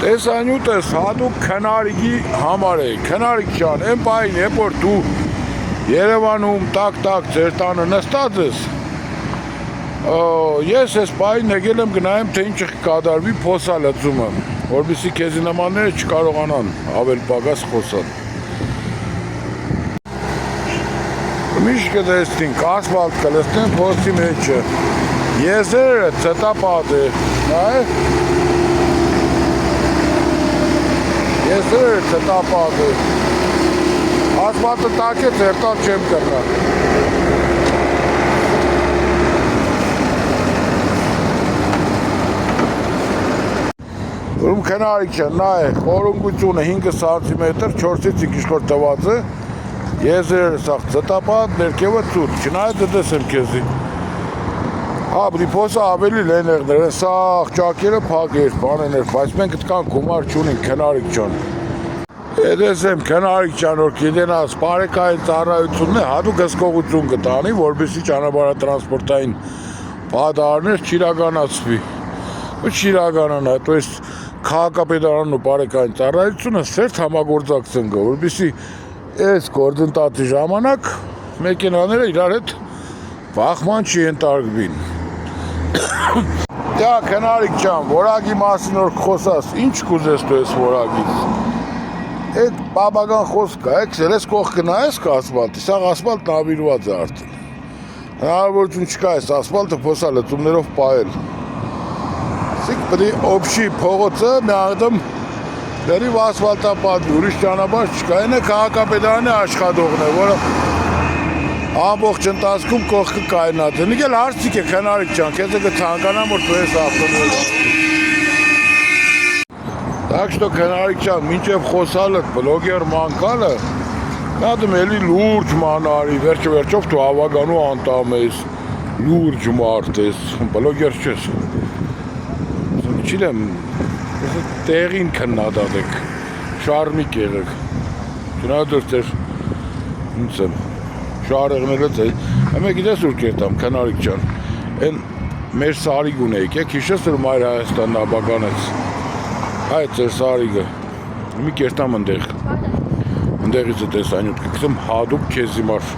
Տեսանյութ ես հատուկ քնարիքի համար է, քնարիք ջան, այն պահին, երբ որ դու Երևանում տակ-տակ ձեր տանը նստած ես, ես այս պահին եկել եմ գնայեմ, թե ինչ կկատարվի փոսալցումը, որպեսզի քեզի նմանները չկարողանան ավել պակաս խոսալ։ Միշտ կտեսնենք, ասֆալտ կլսնենք փոսի մեջը, եզերը ծտապատ է, եզերը ծտապատ է, ասֆալտը տակ է, ծերտալ չեմ կրնա։ Ուրում քնարիք չեն, նա է, խորունգությունը 5 սանտիմետր, 4-ից 5 իշխոր տված է, եզերը սաղ ծտապատ, ներքևը ծուտ, չնայդ դես եմ քեզի։ Բրի փոսը ավելի լեներներ են, սաղ ճակերը պակ էր, բանեներ, բայց մենք ըտկան կումար չունին քնարիք չան։ Եդես եմ քնարիք չան, որ կիդենաս պարեկային ծառայությունն է, հատուկ հսկողություն կտանի, որպեսզի ճանապարհատրանսպորտային բադարներ չիրականացվի։ Չիրականանա, то есть քաղաքապետարանն ու պարեկային ծառայությունը սերտ համագործակցեն գա, որպեսզի այս գործընթացի ժամանակ մեքենաները իրար հետ բախման չենտարկվին։ Դա քնարիք ջան, որակի մասին որ խոսաս, ինչ կուզես դու այս որակից։ Այդ բաբական խոսք է, այս կողքը նայես կա ասֆալտի, սա ասֆալտն ավիրված է արդեն։ Հնարավորություն չկա այս ասֆալտը փոսալցումներով պահել։ Սիկ պետք է օբշի փողոցը մի անգամ լրիվ ասֆալտապատվի, ուրիշ ճանապարհ չկա, այն է քաղաքապետարանի աշխատողն է, որը ամբողջ ընթացքում կողքը կայնած է։ Նիկել հարցիկ է քնարիք ջան, քեզ կցանկանամ որ դու ես ավտոմոբիլ։ Так что քնարիք ջան, մինչև խոսալը բլոգեր մանկալը, նադում էլի լուրջ մանարի, վերջով դու հավագանու անդամ ես, լուրջ մարդ ես, բլոգեր չես։ Չիլեմ, տեղին քննադատեք, շարմիկ եղեք, չնայած դեր, ինձ եմ, շարեղներըց է, հեմե գիտես ուր կերտամ, քնարիք ջան, են մեր սարիգ ունեիք, հիշես որ Մայր Հայաստանն աբականեց, այդ ձեր սարիգը, մի կերտամ ընդեղ, ընդեղից է տեսանյութ կգցեմ հադուկ քեզ հիմար,